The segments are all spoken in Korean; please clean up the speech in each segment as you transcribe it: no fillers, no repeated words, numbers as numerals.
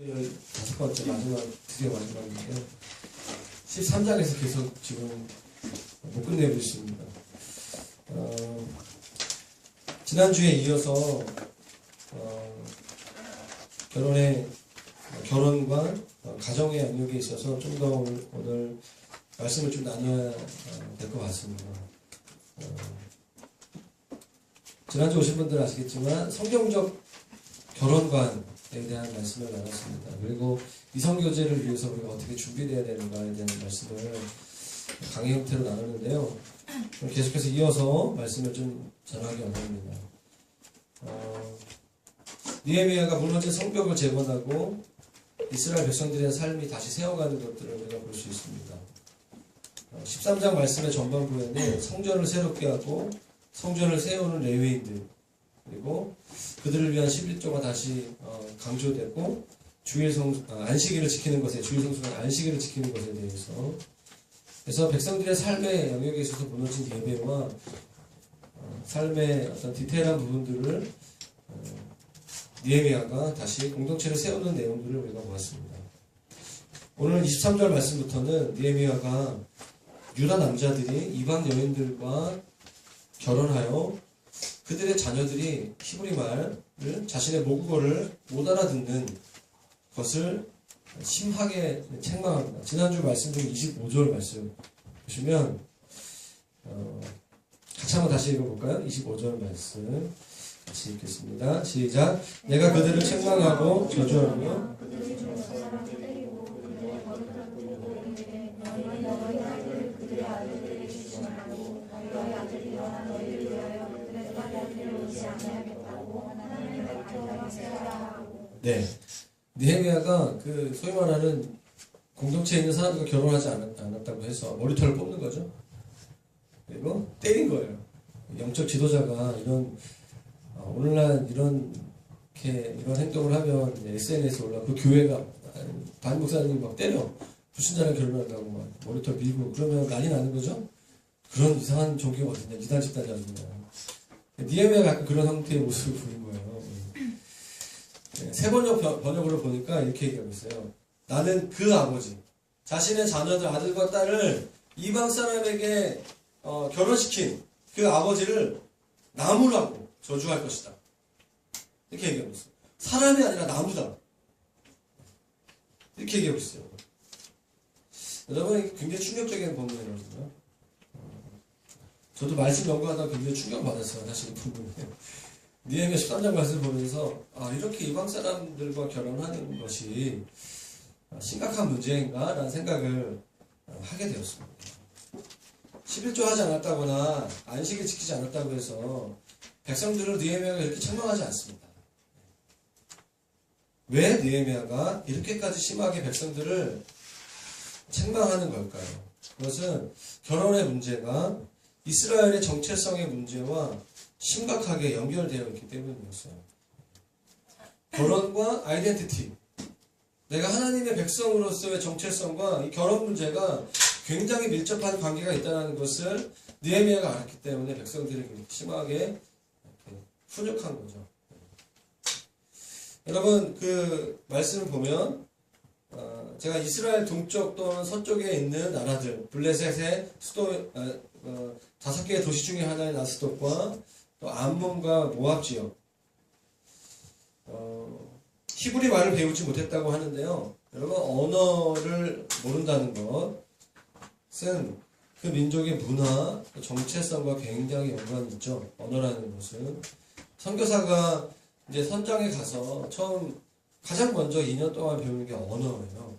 15번째 드디어 마지막인데요. 13장에서 계속 지금 못 끝내고 있습니다. 지난주에 이어서 결혼과 가정의 양육에 있어서 좀 더 오늘 말씀을 좀 나눠야 될 것 같습니다. 지난주 오신 분들은 아시겠지만 성경적 결혼관에 대한 말씀을 나눴습니다. 그리고 이성교제를 위해서 우리가 어떻게 준비되어야 되는가에 대한 말씀을 강의 형태로 나누는데요. 계속해서 이어서 말씀을 좀 전하기 원합니다. 느헤미야가 무너진 성벽을 재건하고 이스라엘 백성들의 삶이 다시 세워가는 것들을 우리가 볼 수 있습니다. 13장 말씀의 전반부에는 성전을 새롭게 하고 성전을 세우는 레위인들, 그리고 그들을 위한 11조가 다시 강조되고 안식일을 지키는 것에, 주일 성수가 안식일을 지키는 것에 대해서, 그래서 백성들의 삶의 영역에 있어서 무너진 예배와 삶의 어떤 디테일한 부분들을 느헤미야가 다시 공동체를 세우는 내용들을 우리가 보았습니다. 오늘 23절 말씀부터는 느헤미야가 유다 남자들이 이방 여인들과 결혼하여 그들의 자녀들이 히브리 말을, 자신의 모국어를 못 알아듣는 것을 심하게 책망합니다. 지난주 말씀 중 25절 말씀 보시면 같이 한번 다시 읽어볼까요? 25절 말씀 같이 읽겠습니다. 시작. 내가 그들을 책망하고 저주하며 네, 느헤미야가 그 소위 말하는 공동체에 있는 사람들과 결혼하지 않았다고 해서 머리털을 뽑는 거죠. 그리고 때린 거예요. 영적 지도자가 오늘날 이런 행동을 하면 SNS에 올라 그 교회가 담임 목사님이 막 때려 불신자랑 결혼한다고 막 머리털 밀고 그러면 난리 나는 거죠. 그런 이상한 종교가 어딨냐, 이단 집단이 어딨냐. 느헤미야가 약간 그런 형태의 모습을 보인 거예요. 세 번역으로 보니까 이렇게 얘기하고 있어요. 나는 그 아버지, 자신의 자녀들, 아들과 딸을 이방 사람에게 결혼시킨 그 아버지를 나무라고 저주할 것이다. 이렇게 얘기하고 있어요. 사람이 아니라 나무다. 이렇게 얘기하고 있어요. 여러분, 굉장히 충격적인 본문이거든요. 저도 말씀 연구하다가 굉장히 충격받았어요. 사실 이 부분에. 느헤미야 13장 말씀을 보면서 이렇게 이방 사람들과 결혼하는 것이 심각한 문제인가? 라는 생각을 하게 되었습니다. 11조 하지 않았다거나 안식일 지키지 않았다고 해서 백성들을 느헤미야가 이렇게 책망하지 않습니다. 왜 느헤미야가 이렇게까지 심하게 백성들을 책망하는 걸까요? 그것은 결혼의 문제가 이스라엘의 정체성의 문제와 심각하게 연결되어 있기 때문이었어요. 결혼과 아이덴티티, 내가 하나님의 백성으로서의 정체성과 이 결혼 문제가 굉장히 밀접한 관계가 있다는 것을 느헤미야가 알았기 때문에 백성들이 심하게 훈육한 거죠. 여러분, 그 말씀을 보면 제가 이스라엘 동쪽 또는 서쪽에 있는 나라들, 블레셋의 수도 5개의 도시 중에 하나인 아스돗과 또 암몬과 모압 지역, 히브리 말을 배우지 못했다고 하는데요. 여러분, 언어를 모른다는 것은 그 민족의 문화, 정체성과 굉장히 연관이 있죠. 언어라는 것은. 선교사가 이제 선장에 가서 가장 먼저 2년 동안 배우는 게 언어예요.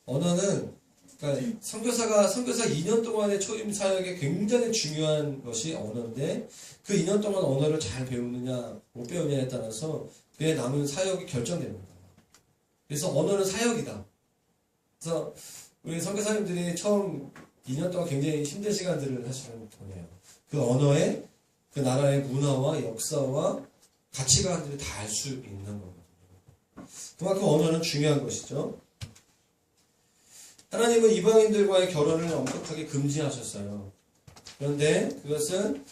언어는, 그러니까 선교사 2년 동안의 초임 사역에 굉장히 중요한 것이 언어인데, 그 2년 동안 언어를 잘 배우느냐, 못 배우느냐에 따라서 그의 남은 사역이 결정됩니다. 그래서 언어는 사역이다. 그래서 우리 선교사님들이 처음 2년 동안 굉장히 힘든 시간들을 하시는 분이에요. 그 언어에 그 나라의 문화와 역사와 가치관들을 다 알 수 있는 거거든요. 그만큼 언어는 중요한 것이죠. 하나님은 이방인들과의 결혼을 엄격하게 금지하셨어요. 그런데 그것은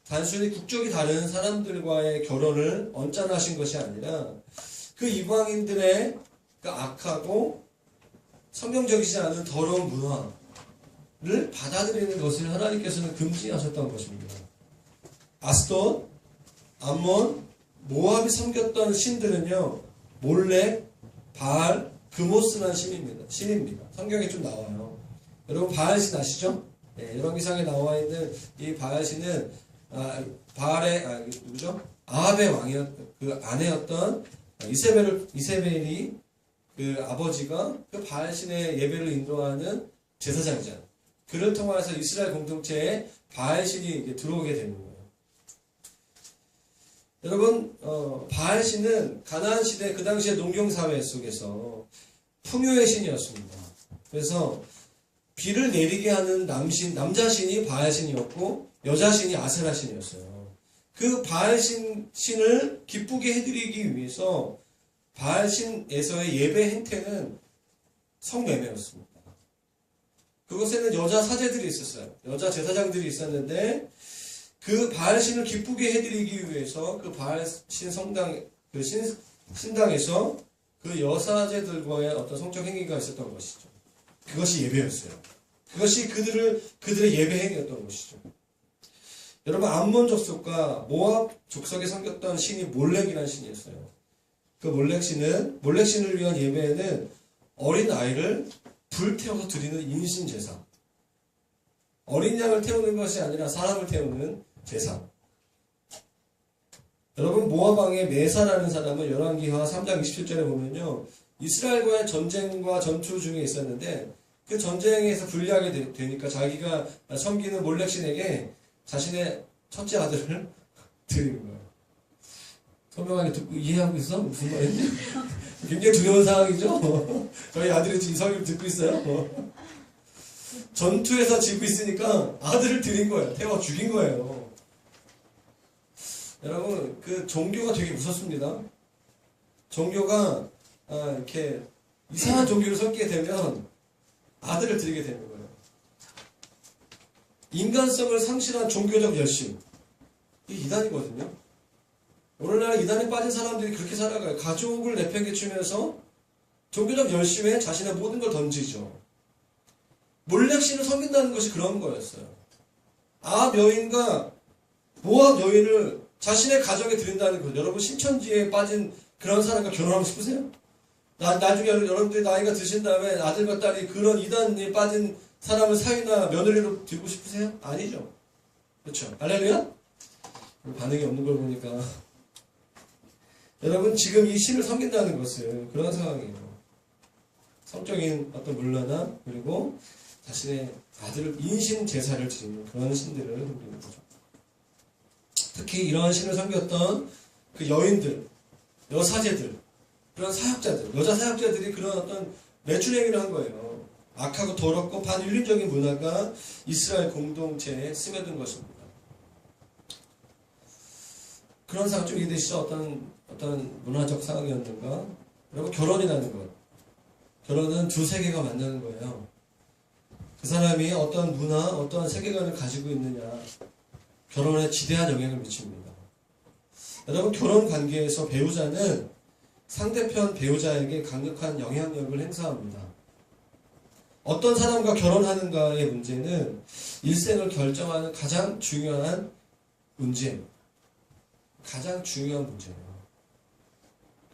단순히 국적이 다른 사람들과의 결혼을 언짢아하신 것이 아니라 그 이방인들의, 그러니까 그 악하고 성경적이지 않은 더러운 문화를 받아들이는 것을 하나님께서는 금지하셨던 것입니다. 아스돗, 암몬, 모압이 섬겼던 신들은요, 몰렉, 바알, 그모스라는 신입니다. 성경에 좀 나와요. 여러분 바알신 아시죠? 네, 열왕기상에 나와 있는 이 바알신은 누구죠? 아합의 그 아내였던 이세벨이 그 아버지가 그 바알신의 예배를 인도하는 제사장이잖아요. 그를 통해서 이스라엘 공동체에 바알신이 이제 들어오게 되는 거예요. 여러분, 바알신은 가나안 시대 그 당시의 농경 사회 속에서 풍요의 신이었습니다. 그래서 비를 내리게 하는 남자 신이 바알신이었고 여자 신이 아세라 신이었어요. 그 바알신 신을 기쁘게 해드리기 위해서 바알신에서의 예배 행태는 성매매였습니다. 그곳에는 여자 사제들이 있었어요. 여자 제사장들이 있었는데 그 바알신을 기쁘게 해드리기 위해서 그 바알신 성당, 그 신당에서 그 여사제들과의 어떤 성적 행위가 있었던 것이죠. 그것이 예배였어요. 그것이 그들의 예배 행위였던 것이죠. 여러분, 암몬 족속과 모압 족속에 섬겼던 신이 몰렉이라는 신이었어요. 그 몰렉신을 위한 예배에는 어린 아이를 불태워서 드리는 인신제사. 어린 양을 태우는 것이 아니라 사람을 태우는 제사. 여러분, 모압 왕의 메사라는 사람은 열왕기하 3장 27절에 보면요, 이스라엘과의 전쟁과 전투 중에 있었는데 그 전쟁에서 불리하게 되니까 자기가 섬기는 몰렉신에게 자신의 첫째 아들을 드리는 거예요. 선명하게 듣고 이해하고 있어? 무슨 말인지? 굉장히 두려운 상황이죠? 저희 아들이 지금 설교를 듣고 있어요. 전투에서 지고 있으니까 아들을 드린 거예요. 태워 죽인 거예요. 여러분, 그 종교가 되게 무섭습니다. 종교가 이렇게 이상한 종교를 섬기게 되면 아들을 드리게 되는 거예요. 인간성을 상실한 종교적 열심. 이게 이단이거든요. 오늘날 이단에 빠진 사람들이 그렇게 살아가요. 가족을 내팽개치면서 종교적 열심에 자신의 모든 걸 던지죠. 몰렉신을 섬긴다는 것이 그런 거였어요. 아합 여인과 모압 여인을 자신의 가정에 드린다는 것. 여러분, 신천지에 빠진 그런 사람과 결혼하고 싶으세요? 나중에 여러분들이 나이가 드신 다음에 아들과 딸이 그런 이단에 빠진 사람을 사위나 며느리로 드리고 싶으세요? 아니죠. 그렇죠. 할렐루야? 반응이 없는 걸 보니까. 여러분, 지금 이 신을 섬긴다는 것은 그런 상황이에요. 성적인 어떤 문화나 그리고 자신의 아들을 인신 제사를 드리는 그런 신들을 섬기는 거죠. 특히 이러한 신을 섬겼던 그 여인들, 여사제들, 그런 사역자들, 여자 사역자들이 그런 어떤 매출행위를 한 거예요. 악하고 더럽고 반윤리적인 문화가 이스라엘 공동체에 스며든 것입니다. 그런 상황 좀 이해되시죠? 어떤 문화적 상황이었는가? 그리고 결혼이라는 것. 결혼은 두 세계가 만나는 거예요. 그 사람이 어떤 문화, 어떤 세계관을 가지고 있느냐, 결혼에 지대한 영향을 미칩니다. 여러분, 결혼 관계에서 배우자는 상대편 배우자에게 강력한 영향력을 행사합니다. 어떤 사람과 결혼하는가의 문제는 일생을 결정하는 가장 중요한 문제입니다. 가장 중요한 문제예요.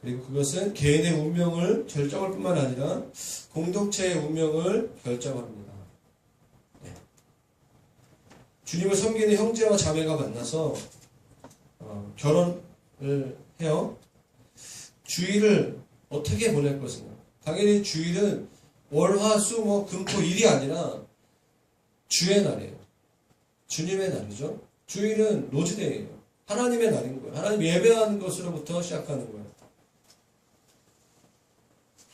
그리고 그것은 개인의 운명을 결정할 뿐만 아니라 공동체의 운명을 결정합니다. 네. 주님을 섬기는 형제와 자매가 만나서 결혼을 해요. 주일을 어떻게 보낼 것인가? 당연히 주일은 월, 화, 수, 금, 토, 일이 아니라 주의 날이에요. 주님의 날이죠. 주일은 로즈데이예요. 하나님의 날인 거예요. 하나님 예배하는 것으로부터 시작하는 거예요.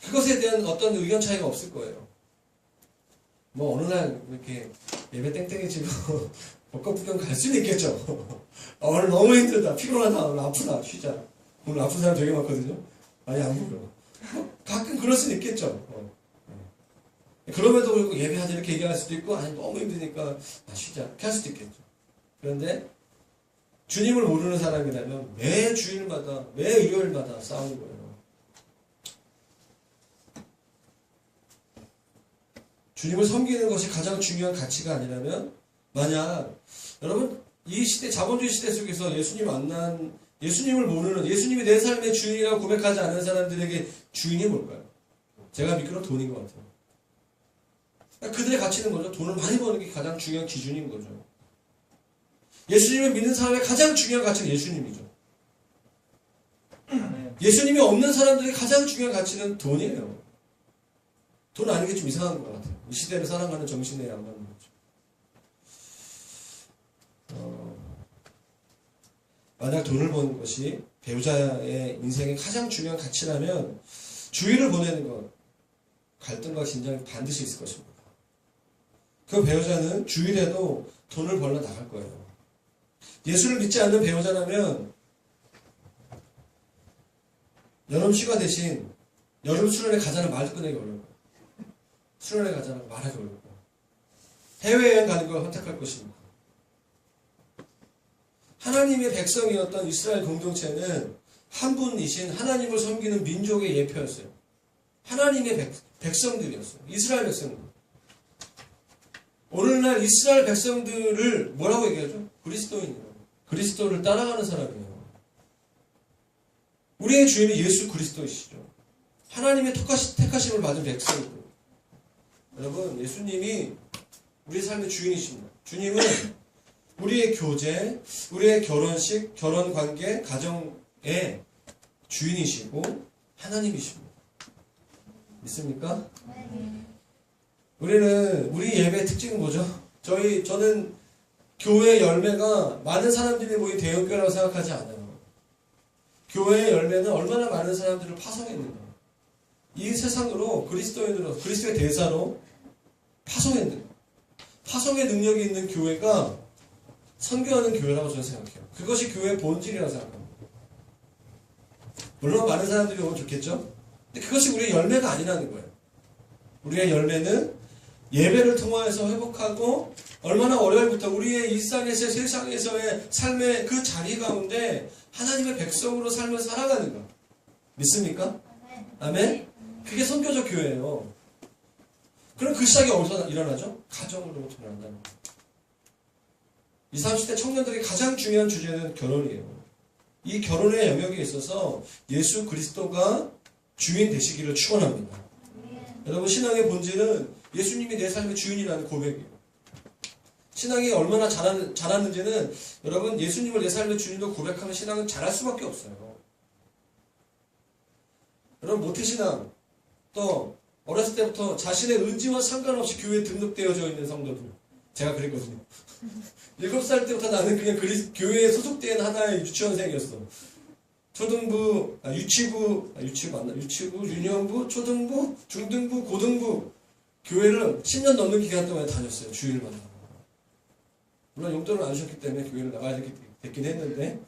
그것에 대한 어떤 의견 차이가 없을 거예요. 어느 날 이렇게 예배 땡땡해지고 벚꽃 구경 갈 수는 있겠죠. 오늘 너무 힘들다, 피곤하다, 오늘 아프다, 쉬자. 오늘 아픈 사람 되게 많거든요. 많이 안 불러. 가끔 그럴 수는 있겠죠. 그럼에도 불구하고 예배하자 이렇게 얘기할 수도 있고, 아니 너무 힘드니까 쉬자 이렇게 할 수도 있겠죠. 그런데 주님을 모르는 사람이라면 매 주일마다, 매 일요일마다 싸우는 거예요. 주님을 섬기는 것이 가장 중요한 가치가 아니라면, 만약 여러분 이 시대, 자본주의 시대 속에서 예수님을 모르는, 예수님이 내 삶의 주인이라고 고백하지 않는 사람들에게 주인이 뭘까요? 제가 믿기로 돈인 것 같아요. 그러니까 그들의 가치는 뭐죠? 돈을 많이 버는 게 가장 중요한 기준인 거죠. 예수님을 믿는 사람의 가장 중요한 가치는 예수님이죠. 예수님이 없는 사람들의 가장 중요한 가치는 돈이에요. 돈 아닌 게 좀 이상한 것 같아요. 이 시대를 살아가는 정신에 안 맞는 거죠. 만약 돈을 버는 것이 배우자의 인생의 가장 중요한 가치라면 주의를 보내는 것, 갈등과 긴장이 반드시 있을 것입니다. 그 배우자는 주일에도 돈을 벌러 나갈 거예요. 예수를 믿지 않는 배우자라면 여름 휴가 대신 여름 수련회 가자는 말도 꺼내기 어려울 거예요. 수련회 가자는 말하기 어려울 거예요. 해외여행 가는 걸 선택할 것입니다. 하나님의 백성이었던 이스라엘 공동체는 한 분이신 하나님을 섬기는 민족의 예표였어요. 하나님의 백성들이었어요. 이스라엘 백성들. 오늘날 이스라엘 백성들을 뭐라고 얘기하죠? 그리스도인이라고. 그리스도를 따라가는 사람이에요. 우리의 주인은 예수 그리스도이시죠. 하나님의 택하심을 받은 백성들. 여러분, 예수님이 우리 삶의 주인이십니다. 주님은 우리의 교제, 우리의 결혼식, 결혼관계, 가정의 주인이시고 하나님이십니다. 믿습니까? 우리는 우리 예배의 특징은 뭐죠? 저는 교회의 열매가 많은 사람들이 모인 대형교회라고 생각하지 않아요. 교회의 열매는 얼마나 많은 사람들을 파송했는가. 이 세상으로 그리스도인으로, 그리스도의 대사로 파송했는가. 파송의 능력이 있는 교회가 선교하는 교회라고 저는 생각해요. 그것이 교회의 본질이라고 생각합니다. 물론 많은 사람들이 오면 좋겠죠? 근데 그것이 우리의 열매가 아니라는 거예요. 우리의 열매는 예배를 통해서 회복하고 얼마나 월요일부터 우리의 일상에서의 세상에서의 삶의 그 자리 가운데 하나님의 백성으로 삶을 살아가는 것. 믿습니까? 아멘? 그게 선교적 교회예요. 그럼 그 시작이 어디서 일어나죠? 가정으로부터 일어난다는 거예요. 20, 30대 청년들이 가장 중요한 주제는 결혼이에요. 이 결혼의 영역에 있어서 예수 그리스도가 주인 되시기를 축원합니다. 여러분, 신앙의 본질은 예수님이 내 삶의 주인이라는 고백이에요. 신앙이 얼마나 잘하는지는 여러분, 예수님을 내 삶의 주인으로 고백하면 신앙은 잘할 수밖에 없어요. 여러분, 모태신앙, 또 어렸을 때부터 자신의 의지와 상관없이 교회에 등록되어져 있는 성도들, 제가 그랬거든요. 7살 때부터 나는 그냥 교회에 소속된 하나의 유치원생이었어. 초등부, 유치부, 유년부, 초등부, 중등부, 고등부. 교회를 10년 넘는 기간 동안 다녔어요. 주일마다. 물론 용돈을 안 주셨기 때문에 교회를 나가야 됐긴 했는데,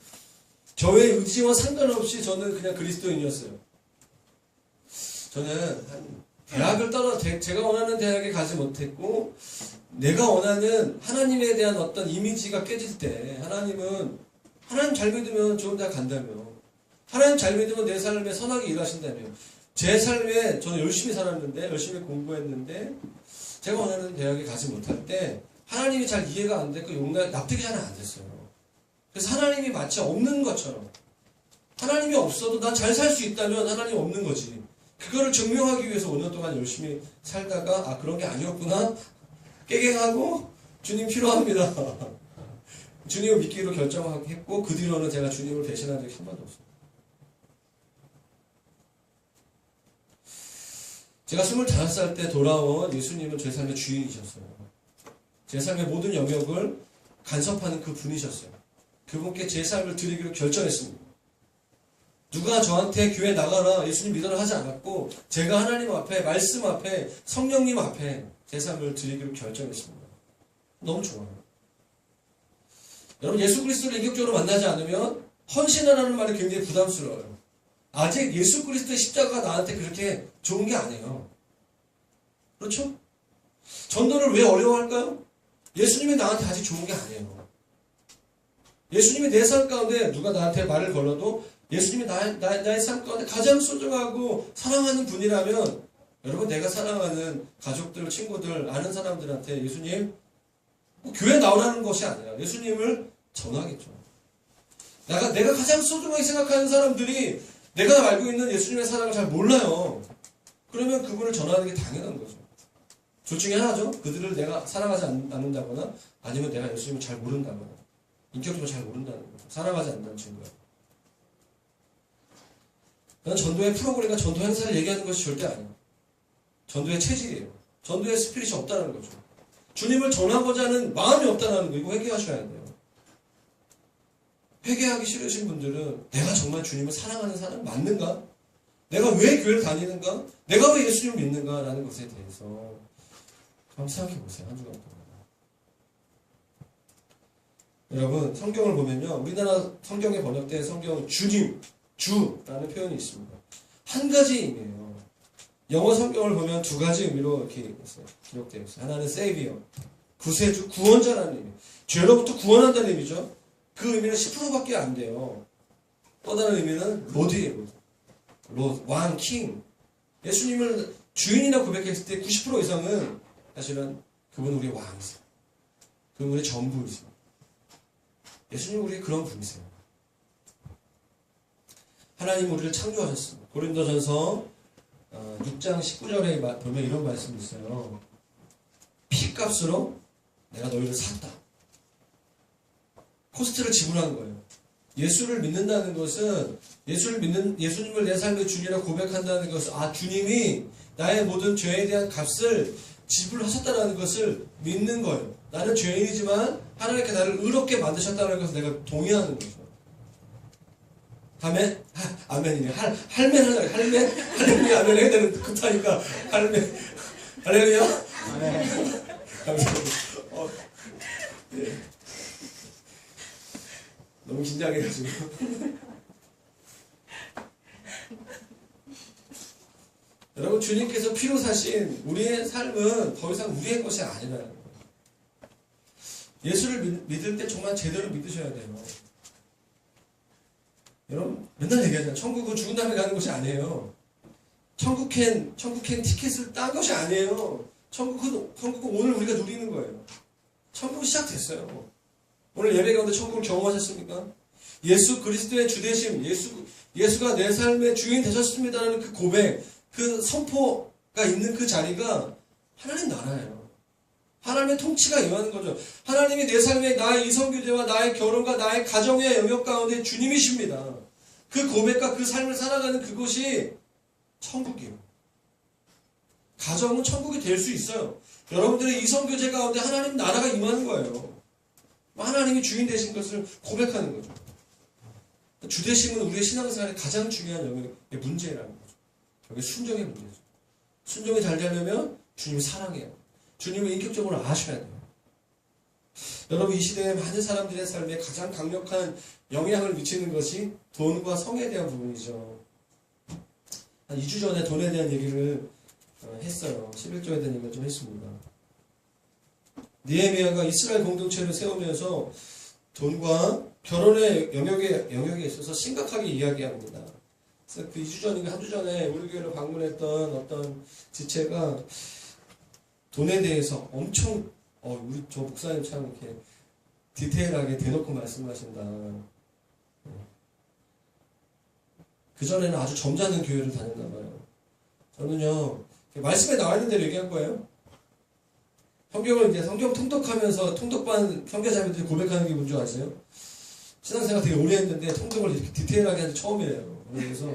저의 의지와 상관없이 저는 그냥 그리스도인이었어요. 저는 제가 원하는 대학에 가지 못했고, 내가 원하는 하나님에 대한 어떤 이미지가 깨질 때, 하나님 잘 믿으면 좋은 대학 간다며, 하나님 잘 믿으면 내 삶에 선하게 일하신다며, 제 삶에 저는 열심히 살았는데, 열심히 공부했는데, 제가 원하는 대학에 가지 못할 때, 하나님이 잘 이해가 안 됐고, 납득이 잘 안 됐어요. 그래서 하나님이 마치 없는 것처럼, 하나님이 없어도 난 잘 살 수 있다면 하나님이 없는 거지. 그거를 증명하기 위해서 5년 동안 열심히 살다가, 그런 게 아니었구나. 깨갱하고, 주님 필요합니다. 주님을 믿기로 결정했고, 그 뒤로는 제가 주님을 배신한 적이 한 번도 없어요. 제가 25살 때 돌아온 예수님은 제 삶의 주인이셨어요. 제 삶의 모든 영역을 간섭하는 그 분이셨어요. 그분께 제 삶을 드리기로 결정했습니다. 누가 저한테 교회 나가라, 예수님 믿어라 하지 않았고, 제가 하나님 앞에, 말씀 앞에, 성령님 앞에 제 삶을 드리기로 결정했습니다. 너무 좋아요. 여러분, 예수 그리스도를 인격적으로 만나지 않으면 헌신하라는 말이 굉장히 부담스러워요. 아직 예수 그리스도의 십자가가 나한테 그렇게 좋은 게 아니에요. 그렇죠? 전도를 왜 어려워할까요? 예수님이 나한테 아직 좋은 게 아니에요. 예수님이 내 삶 가운데 누가 나한테 말을 걸어도 예수님이 나의 삶 가운데 가장 소중하고 사랑하는 분이라면 여러분, 내가 사랑하는 가족들, 친구들, 아는 사람들한테 예수님, 교회 나오라는 것이 아니라 예수님을 전하겠죠. 내가 가장 소중하게 생각하는 사람들이 내가 알고 있는 예수님의 사랑을 잘 몰라요. 그러면 그분을 전하는 게 당연한 거죠. 둘 중에 하나죠. 그들을 내가 사랑하지 않는다거나 아니면 내가 예수님을 잘 모른다거나 인격적으로 잘 모른다는 거죠. 사랑하지 않는다는 증거예요. 그건 전도의 프로그램과 전도 행사를 얘기하는 것이 절대 아니에요. 전도의 체질이에요. 전도의 스피릿이 없다는 거죠. 주님을 전하고자 하는 마음이 없다는 거, 이거 회개하셔야 돼요. 회개하기 싫으신 분들은 내가 정말 주님을 사랑하는 사람 맞는가? 내가 왜 교회를 다니는가? 내가 왜 예수님을 믿는가? 라는 것에 대해서 한번 생각해 보세요. 한 주간 동안. 여러분, 성경을 보면요. 우리나라 성경에 번역된 성경은 주님, 주라는 표현이 있습니다. 한 가지 의미예요. 영어 성경을 보면 두 가지 의미로 이렇게 기록되어 있어요. 하나는 Savior, 구세주, 구원자라는 의미. 죄로부터 구원한다는 의미죠. 그 의미는 10%밖에 안 돼요. 또 다른 의미는 로드예요. 로드, 왕, 킹. 예수님을 주인이나 고백했을 때 90% 이상은 사실은 그분은 우리의 왕이세요. 그분은 우리의 전부이세요. 예수님은 우리의 그런 분이세요. 하나님은 우리를 창조하셨습니다. 고린도전서 6장 19절에 보면 이런 말씀이 있어요. 피값으로 내가 너희를 샀다. 코스트를 지불한 거예요. 예수를 믿는다는 것은 예수님을 내 삶의 주님이라 고백한다는 것은 주님이 나의 모든 죄에 대한 값을 지불하셨다는 것을 믿는 거예요. 나는 죄인이지만 하나님께 나를 의롭게 만드셨다는 것을 내가 동의하는 거죠. 아멘? 아멘이네. 할렐루야, 아멘 해야 되는 급하니까 할렐루야. 할렐루야? 감사합니다. 예. 너무 긴장해가지고. 여러분, 주님께서 피로 사신 우리의 삶은 더 이상 우리의 것이 아니라는 거예요. 예수를 믿을 때 정말 제대로 믿으셔야 돼요. 여러분, 맨날 얘기하잖아요. 천국은 죽은 다음에 가는 것이 아니에요. 천국행 티켓을 딴 것이 아니에요. 천국은 오늘 우리가 누리는 거예요. 천국은 시작됐어요. 오늘 예배 가운데 천국을 경험하셨습니까? 예수 그리스도의 주되심, 예수가 내 삶의 주인 되셨습니다라는 그 고백, 그 선포가 있는 그 자리가 하나님 나라예요. 하나님의 통치가 임하는 거죠. 하나님이 내 삶에 나의 이성교제와 나의 결혼과 나의 가정의 영역 가운데 주님이십니다. 그 고백과 그 삶을 살아가는 그곳이 천국이에요. 가정은 천국이 될 수 있어요. 여러분들의 이성교제 가운데 하나님 나라가 임하는 거예요. 하나님이 주인 되신 것을 고백하는 거죠. 주되심은 우리의 신앙생활의 가장 중요한 영역의 문제라는 거죠. 여기 순종의 문제죠. 순종이 잘 되려면 주님을 사랑해요. 주님을 인격적으로 아셔야 돼요. 여러분, 이 시대에 많은 사람들의 삶에 가장 강력한 영향을 미치는 것이 돈과 성에 대한 부분이죠. 한 2주 전에 돈에 대한 얘기를 했어요. 11조에 대한 얘기를 좀 했습니다. 느헤미야가 이스라엘 공동체를 세우면서 돈과 결혼의 영역에 있어서 심각하게 이야기합니다. 그래서 그 2주 전인가 3주 전에 우리 교회를 방문했던 어떤 지체가 돈에 대해서 엄청 우리 저 목사님 참 이렇게 디테일하게 대놓고 말씀하신다. 그전에는 아주 점잖은 교회를 다녔나 봐요. 저는요, 말씀에 나와 있는 대로 얘기한 거예요. 성경을 이제 성경 통독하면서 통독반 선교사님들이 고백하는 게 뭔지 아세요? 신앙생활 되게 오래 했는데 통독을 이렇게 디테일하게 하는 게 처음이에요. 그래서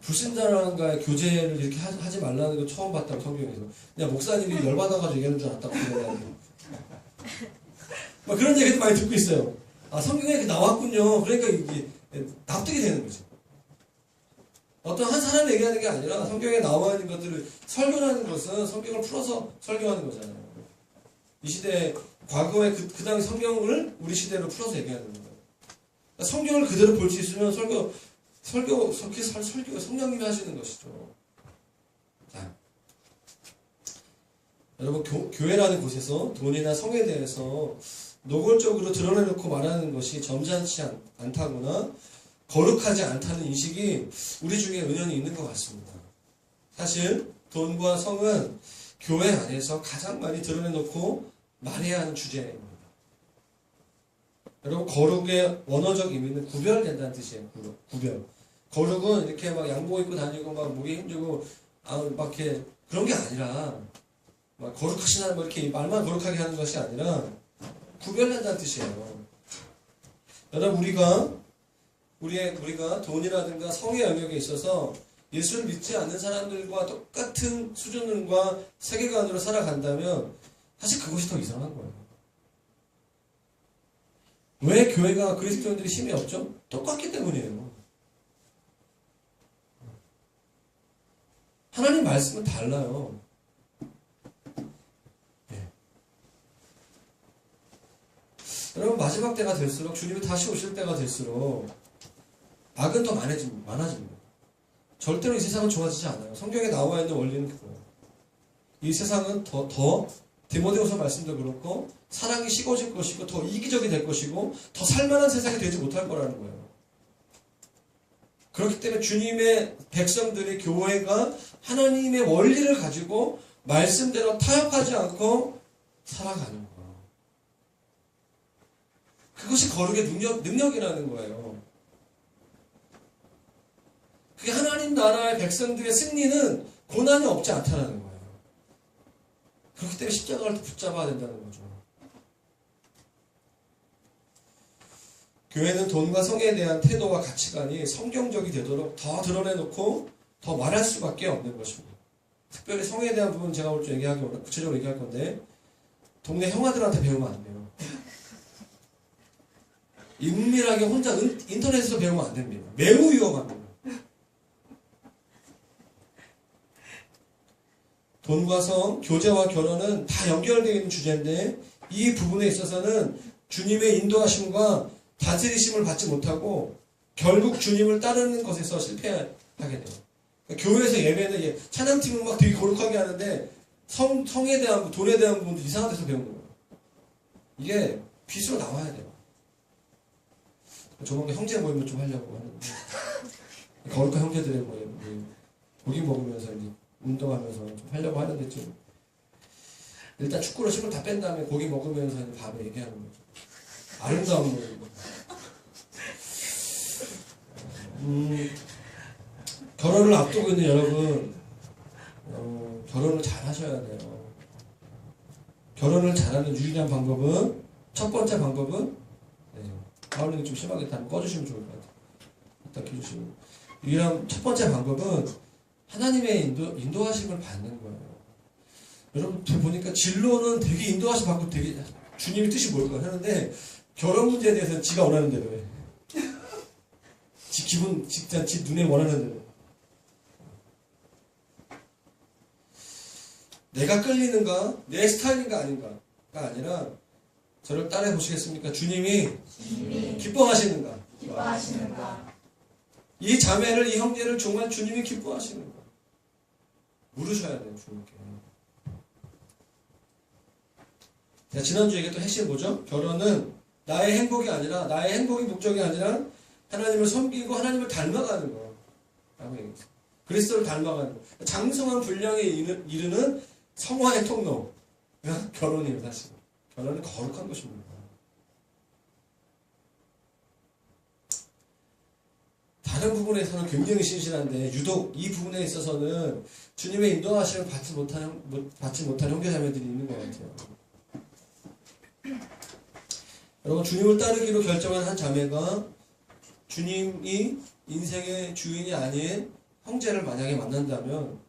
불신자랑과의 교제를 이렇게 하지 말라는 거 처음 봤다고 성경에서. 그냥 목사님이 열받아가지고 얘기하는 줄 알았다고 그러더라고요. 막 그런 얘기도 많이 듣고 있어요. 성경에 이렇게 나왔군요. 그러니까 이게 납득이 되는 거죠. 어떤 한 사람이 얘기하는 게 아니라 성경에 나와 있는 것들을 설교하는 것은 성경을 풀어서 설교하는 거잖아요. 이 시대에 과거의 그 당시 성경을 우리 시대로 풀어서 얘기하는 거예요. 그러니까 성경을 그대로 볼 수 있으면 설교 성령님이 하시는 것이죠. 자, 여러분, 교회라는 곳에서 돈이나 성에 대해서 노골적으로 드러내놓고 말하는 것이 점잖지 않다거나 거룩하지 않다는 인식이 우리 중에 은연히 있는 것 같습니다. 사실 돈과 성은 교회 안에서 가장 많이 드러내놓고 말해야 하는 주제입니다. 여러분, 거룩의 원어적 의미는 구별된다는 뜻이에요. 구별. 거룩은 이렇게 막 양복 입고 다니고 막 목에 힘주고 막 이렇게 그런 게 아니라 막 거룩하시나 뭐 이렇게 말만 거룩하게 하는 것이 아니라 구별된다는 뜻이에요. 여러분, 우리가 돈이라든가 성의 영역에 있어서 예수를 믿지 않는 사람들과 똑같은 수준과 세계관으로 살아간다면 사실 그것이 더 이상한 거예요. 왜 교회가 그리스도인들이 힘이 없죠? 똑같기 때문이에요. 하나님 말씀은 달라요. 네. 여러분, 마지막 때가 될수록, 주님이 다시 오실 때가 될수록 악은 더 많아집니다. 절대로 이 세상은 좋아지지 않아요. 성경에 나와 있는 원리는 그거예요. 이 세상은 더 디모데후서 말씀도 그렇고 사랑이 식어질 것이고 더 이기적이 될 것이고 더 살만한 세상이 되지 못할 거라는 거예요. 그렇기 때문에 주님의 백성들이, 교회가 하나님의 원리를 가지고 말씀대로 타협하지 않고 살아가는 거예요. 그것이 거룩의 능력이라는 거예요. 그게 하나님 나라의 백성들의 승리는 고난이 없지 않다는 거예요. 그렇기 때문에 십자가를 붙잡아야 된다는 거죠. 교회는 돈과 성에 대한 태도와 가치관이 성경적이 되도록 더 드러내놓고 더 말할 수밖에 없는 것입니다. 특별히 성에 대한 부분 제가 오늘 좀 구체적으로 얘기할 건데, 동네 형아들한테 배우면 안 돼요. 은밀하게 혼자 인터넷에서 배우면 안 됩니다. 매우 위험합니다. 돈과 성, 교제와 결혼은 다 연결되어 있는 주제인데 이 부분에 있어서는 주님의 인도하심과 다스리심을 받지 못하고 결국 주님을 따르는 것에서 실패하게 돼요. 그러니까 교회에서 예배는 찬양팀은 막 되게 거룩하게 하는데 성에 대한, 돈에 대한 부분도 이상한 데서 배우는 거예요. 이게 빛으로 나와야 돼요. 조만간 형제 모임을 좀 하려고 하는데 거룩한 형제들의 모임, 고기 먹으면서 이제 운동하면서 좀 하려고 하는데 좀 일단 축구로 힘을 다 뺀 다음에 고기 먹으면서 밤에 얘기하는 거죠. 아름다운 모임. 결혼을 앞두고 있는 여러분, 결혼을 잘 하셔야 돼요. 결혼을 잘하는 유일한 방법은, 첫 번째 방법은, 가을님이 좀 심하겠다 하면 꺼주시면 좋을 것 같아요. 딱 해주시면. 유일한 첫 번째 방법은 하나님의 인도하심을 받는 거예요. 여러분, 보니까 진로는 되게 인도하심 받고 되게 주님의 뜻이 뭘까 하는데 결혼 문제에 대해서는 지가 원하는 대로 해. 지 눈에 원하는 대로. 내가 끌리는가? 내 스타일인가 아닌가가 아니라 저를 따라해 보시겠습니까? 주님이 기뻐하시는가? 이 자매를, 이 형제를 정말 주님이 기뻐하시는가? 물으셔야 돼요, 주님께. 지난주 얘기했던 핵심 뭐죠? 결혼은 나의 행복이 아니라, 나의 행복이 목적이 아니라 하나님을 섬기고 하나님을 닮아가는 거. 라고 얘기했어요. 그리스도를 닮아가는 거. 장성한 분량에 이르는 성화의 통로가 결혼이에요, 사실. 결혼은 거룩한 것입니다. 다른 부분에서는 굉장히 신실한데 유독 이 부분에 있어서는 주님의 인도하심을 받지 못한 형제자매들이 있는 것 같아요. 여러분, 주님을 따르기로 결정한 한 자매가 주님이 인생의 주인이 아닌 형제를 만약에 만난다면,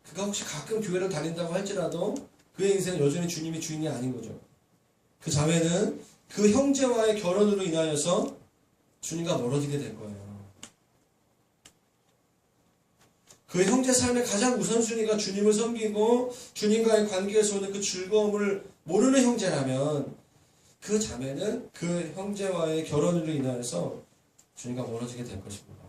그가 혹시 가끔 교회를 다닌다고 할지라도 그의 인생은 여전히 주님이 주인이 아닌 거죠. 그 자매는 그 형제와의 결혼으로 인하여서 주님과 멀어지게 될 거예요. 그 형제 삶의 가장 우선순위가 주님을 섬기고 주님과의 관계에서 오는 그 즐거움을 모르는 형제라면 그 자매는 그 형제와의 결혼으로 인하여서 주님과 멀어지게 될 것입니다.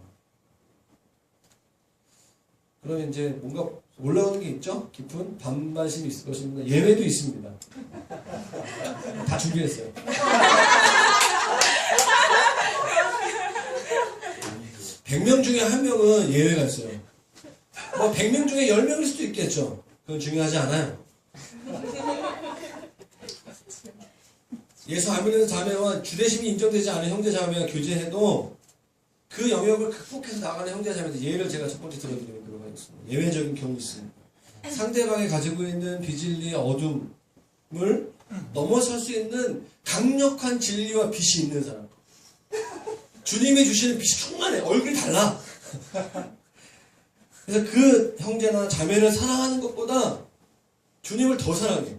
그러면 이제 뭔가 올라오는 게 있죠? 깊은 반발심이 있을 것입니다. 예외도 있습니다. 다 준비했어요. 100명 중에 한 명은 예외가 있어요. 뭐 100명 중에 10명일 수도 있겠죠. 그건 중요하지 않아요. 예수 안 믿는 자매와 주대심이 인정되지 않은 형제 자매와 교제해도 그 영역을 극복해서 나가는 형제 자매들 예를 제가 첫 번째 들어드리는 경우가 있습니다. 예외적인 경우 있습니다. 상대방이 가지고 있는 비진리의 어둠을 넘어설 수 있는 강력한 진리와 빛이 있는 사람. 주님이 주시는 빛이 충만해. 얼굴이 달라. 그래서 그 형제나 자매를 사랑하는 것보다 주님을 더 사랑해.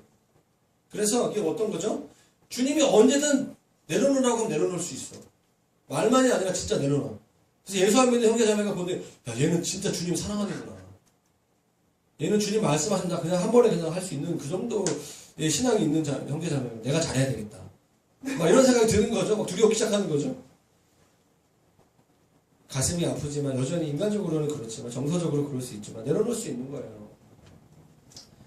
그래서 이게 어떤 거죠? 주님이 언제든 내려놓으라고 하면 내려놓을 수 있어. 말만이 아니라 진짜 내려놔. 그래서 예수 안 믿는 형제 자매가 보는데 야 얘는 진짜 주님 사랑하는구나. 얘는 주님 말씀하신다. 그냥 한 번에 그냥 할 수 있는 그 정도의 신앙이 있는 형제 자매가 내가 잘해야 되겠다. 막 이런 생각이 드는 거죠. 막 두려워하기 시작하는 거죠. 가슴이 아프지만 여전히 인간적으로는 그렇지만 정서적으로 그럴 수 있지만 내려놓을 수 있는 거예요.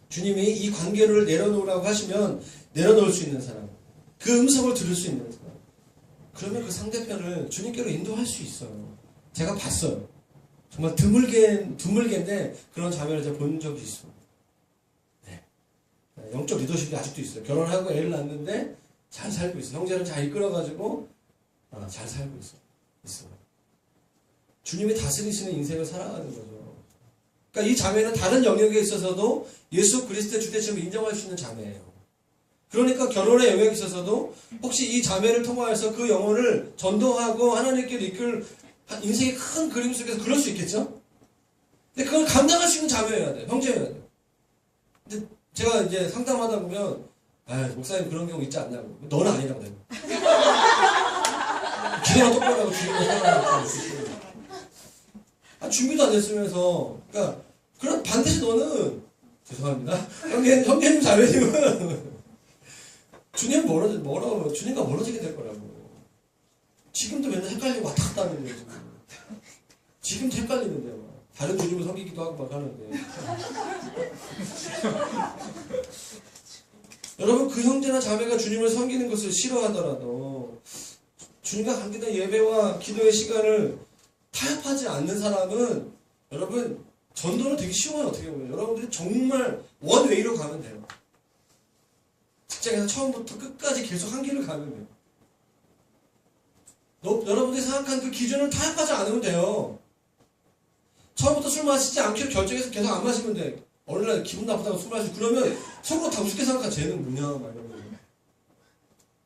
주님이 이 관계를 내려놓으라고 하시면 내려놓을 수 있는 사람, 그 음성을 들을 수 있는 사람, 그러면 그 상대편을 주님께로 인도할 수 있어요. 제가 봤어요. 정말 드물게인데 그런 자매를 제가 본 적이 있어요. 네. 영적 리더십이 아직도 있어요. 결혼하고 애를 낳았는데 잘 살고 있어요. 형제를 잘 이끌어가지고 잘 살고 있어요. 주님이 다스리시는 인생을 살아가는 거죠. 그러니까 이 자매는 다른 영역에 있어서도 예수 그리스도의 주대심을 인정할 수 있는 자매예요. 그러니까 결혼의 영역에 있어서도 혹시 이 자매를 통하여서 그 영혼을 전도하고 하나님께로 이끌 인생의 큰 그림 속에서 그럴 수 있겠죠? 근데 그걸 감당할 수 있는 자매여야 돼요. 형제여야 돼요. 근데 제가 이제 상담하다 보면 목사님 그런 경우 있지 않냐고. 너는 아니라고 해요. 기도나 똑바로 하고 주님을 사랑하고 준비도 안 됐으면서 그러니까 그런 반드시 너는 죄송합니다. 형님 자매님은 주님과 멀어지게 될 거라고. 지금도 맨날 헷갈리고 왔다 갔다 하는데 지금도 헷갈리는데 막. 다른 주님을 섬기기도 하고 막 하는데 여러분 그 형제나 자매가 주님을 섬기는 것을 싫어하더라도 주님과 관계된 예배와 기도의 시간을 타협하지 않는 사람은 여러분 전도는 되게 쉬워요. 어떻게 보면 여러분들이 정말 원웨이로 가면 돼요. 직장에서 처음부터 끝까지 계속 한 길을 가면 돼요. 여러분들이 생각한 그 기준을 타협하지 않으면 돼요. 처음부터 술 마시지 않기로 결정해서 계속 안 마시면 돼. 어느 날 기분 나쁘다고 술 마시고 그러면 서로 다 우습게 생각한 쟤는 뭐냐 막 이런 거.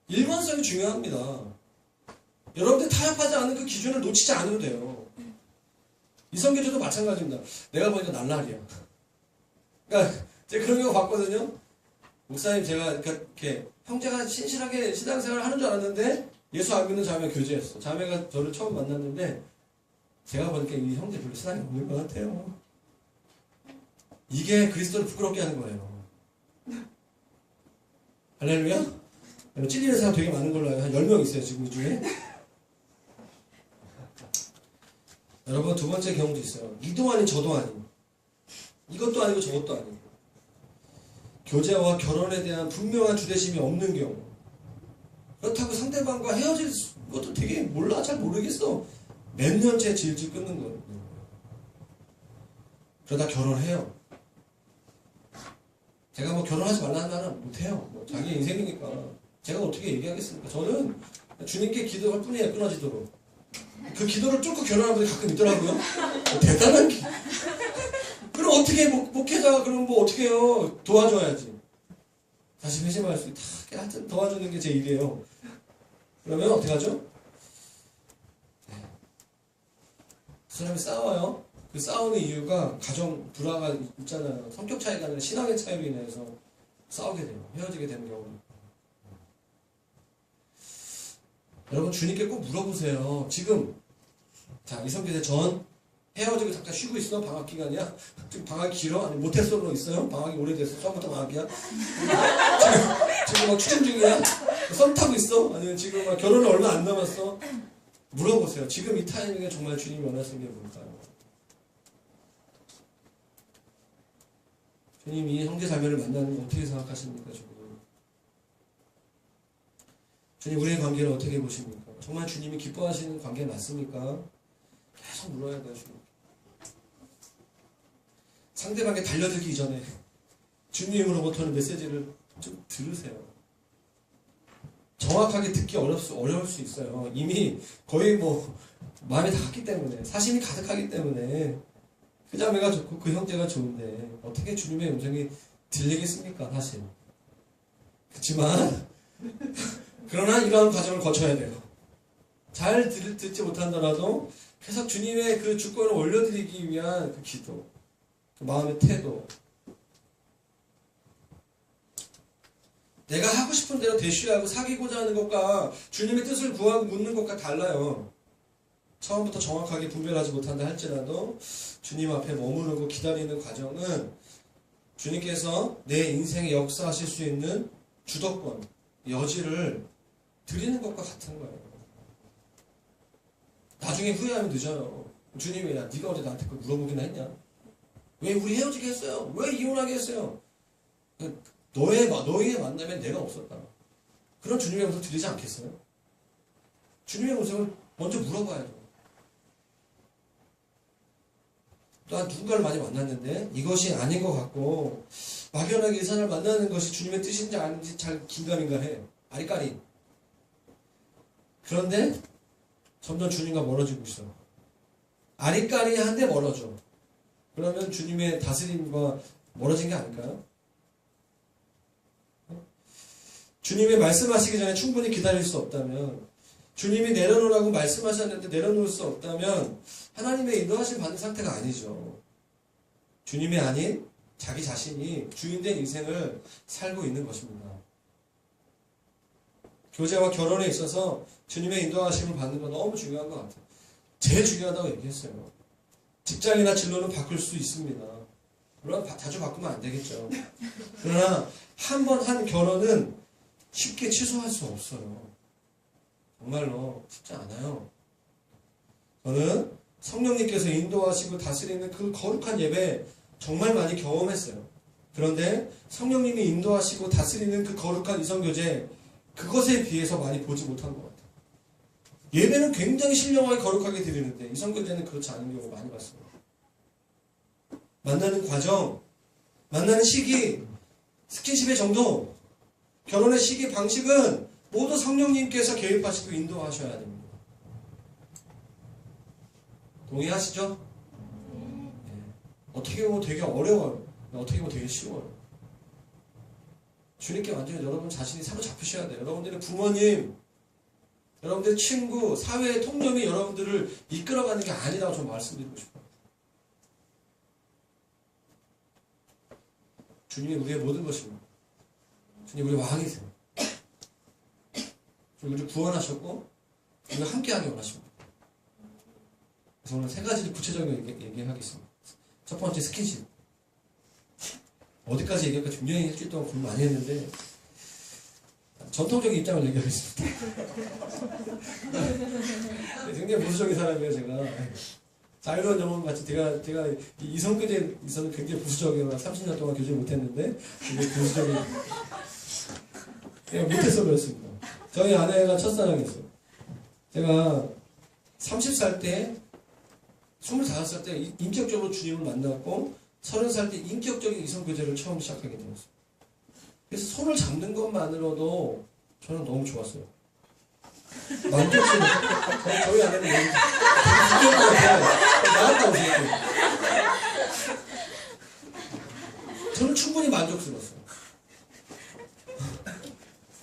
일관성이 중요합니다. 여러분들이 타협하지 않는 그 기준을 놓치지 않으면 돼요. 이성교제도 마찬가지입니다. 내가 보니까 날라리야. 그러니까 제가 그런 경우 봤거든요. 목사님 제가 이렇게 형제가 신실하게 신앙생활을 하는 줄 알았는데 예수 안 믿는 자매가 교제했어. 자매가 저를 처음 만났는데 제가 보니까 이 형제 별로 신앙이 없는 것 같아요. 이게 그리스도를 부끄럽게 하는 거예요. 할렐루야? 찔리는 사람 되게 많은 걸로 알아요. 한 10명 있어요 지금 이 중에. 여러분 두 번째 경우도 있어요. 이도 아닌 저도 아닌. 이것도 아니고 저것도 아니고. 교제와 결혼에 대한 분명한 주대심이 없는 경우. 그렇다고 상대방과 헤어질 것도 되게 잘 모르겠어. 몇 년째 질질 끊는 거예요. 그러다 결혼해요. 제가 뭐 결혼하지 말라는 말은 못해요. 뭐 자기 인생이니까. 제가 어떻게 얘기하겠습니까? 저는 주님께 기도할 뿐이에요. 끊어지도록. 그 기도를 뚫고 결혼하는 분이 가끔 있더라고요. 대단한 그럼 어떻게 목회자가 그럼 뭐 어떻게 해요? 도와줘야지. 다시 회심할 수 있다. 하여튼 도와주는 게 제 일이에요. 그러면 어떻게 하죠? 그 사람이 싸워요. 그 싸우는 이유가 가정 불화가 있잖아요. 성격 차이가 아니라 신앙의 차이로 인해서 싸우게 돼요. 헤어지게 되는 경우는. 여러분 주님께 꼭 물어보세요. 지금 자 이성교제 전 헤어지고 잠깐 쉬고 있어? 방학 기간이야? 지금 방학이 길어? 아니 모태솔로 있어요? 방학이 오래됐어? 처음부터 방학이야? 지금 막 추천 중이야? 썸 타고 있어? 아니면 지금 막 결혼을 얼마 안 남았어? 물어보세요. 지금 이 타이밍에 정말 주님이 원하시는 게 뭘까요? 주님 이 형제 자매를 만나는 거 어떻게 생각하십니까? 주님 우리의 관계를 어떻게 보십니까? 정말 주님이 기뻐하시는 관계 맞습니까? 계속 물어야 돼요. 주님. 상대방에 달려들기 이전에 주님으로부터는 메시지를 좀 들으세요. 정확하게 듣기 어려울 수 있어요. 이미 거의 뭐 마음이 다 갔기 때문에, 사심이 가득하기 때문에 그 자매가 좋고 그 형제가 좋은데 어떻게 주님의 음성이 들리겠습니까? 사실. 그렇지만 그러나 이러한 과정을 거쳐야 돼요. 잘 듣지 못한다라도 계속 주님의 그 주권을 올려드리기 위한 그 기도, 그 마음의 태도, 내가 하고 싶은 대로 대쉬하고 사귀고자 하는 것과 주님의 뜻을 구하고 묻는 것과 달라요. 처음부터 정확하게 분별하지 못한다 할지라도 주님 앞에 머무르고 기다리는 과정은 주님께서 내 인생에 역사하실 수 있는 주도권, 여지를 드리는 것과 같은 거예요. 나중에 후회하면 늦어요. 주님이 야 네가 어제 나한테 그걸 물어보긴 했냐? 왜 우리 헤어지게 했어요? 왜 이혼하게 했어요? 너의 만남에 내가 없었다. 그런 주님의 음성 들리지 않겠어요? 주님의 음성을 먼저 물어봐야 돼요. 또한 누군가를 많이 만났는데 이것이 아닌 것 같고 막연하게 이 사람을 만나는 것이 주님의 뜻인지 아닌지 잘 긴가민가 해. 아리까리. 그런데 점점 주님과 멀어지고 있어. 아리까리한데 멀어져. 그러면 주님의 다스림과 멀어진 게 아닐까요? 주님이 말씀하시기 전에 충분히 기다릴 수 없다면, 주님이 내려놓으라고 말씀하셨는데 내려놓을 수 없다면 하나님의 인도하심 받는 상태가 아니죠. 주님이 아닌 자기 자신이 주인된 인생을 살고 있는 것입니다. 교제와 결혼에 있어서 주님의 인도하심을 받는 건 너무 중요한 것 같아요. 제일 중요하다고 얘기했어요. 직장이나 진로는 바꿀 수 있습니다. 물론 자주 바꾸면 안 되겠죠. 그러나 한 번 한 결혼은 쉽게 취소할 수 없어요. 정말로 쉽지 않아요. 저는 성령님께서 인도하시고 다스리는 그 거룩한 예배 정말 많이 경험했어요. 그런데 성령님이 인도하시고 다스리는 그 거룩한 이성교제, 그것에 비해서 많이 보지 못한 것 같아요. 예배는 굉장히 신령하게 거룩하게 드리는데 이성교제는 그렇지 않은 경우가 많이 봤어요. 만나는 과정, 만나는 시기, 스킨십의 정도, 결혼의 시기, 방식은 모두 성령님께서 개입하시고 인도하셔야 됩니다. 동의하시죠? 네. 어떻게 보면 되게 어려워요. 어떻게 보면 되게 쉬워요. 주님께 완전히 여러분 자신이 사로잡히셔야 돼요. 여러분들의 부모님, 여러분들의 친구, 사회의 통념이 여러분들을 이끌어가는 게 아니라고 좀 말씀드리고 싶어요. 주님이 우리의 모든 것입니다. 주님 우리 왕이세요. 우리를 구원하셨고 우리가 함께하기 원하십니다. 그래서 오늘 세 가지를 구체적으로 얘기하겠습니다. 첫 번째 스킨십. 어디까지 얘기할까 굉장히 일주일 동안 고민 많이 했는데 전통적인 입장을 얘기하겠습니다. 굉장히 보수적인 사람이에요 제가. 자유로운 영혼 같이 제가 이성교제에서는 굉장히 보수적이라 30년 동안 교제 못했는데 굉장히 보수적인 그냥 못해서 그렇습니다. 저희 아내가 첫사랑이었어요. 제가 30살 때 25살 때 인격적으로 주님을 만났고 30살 때 인격적인 이성교제를 처음 시작하게 되었어요. 그래서 손을 잡는 것만으로도 저는 너무 좋았어요. 만족스러웠어요. 저희 아내는 되게 웃길 것 같아요. 나갔다 오세요. 저는 충분히 만족스러웠어요.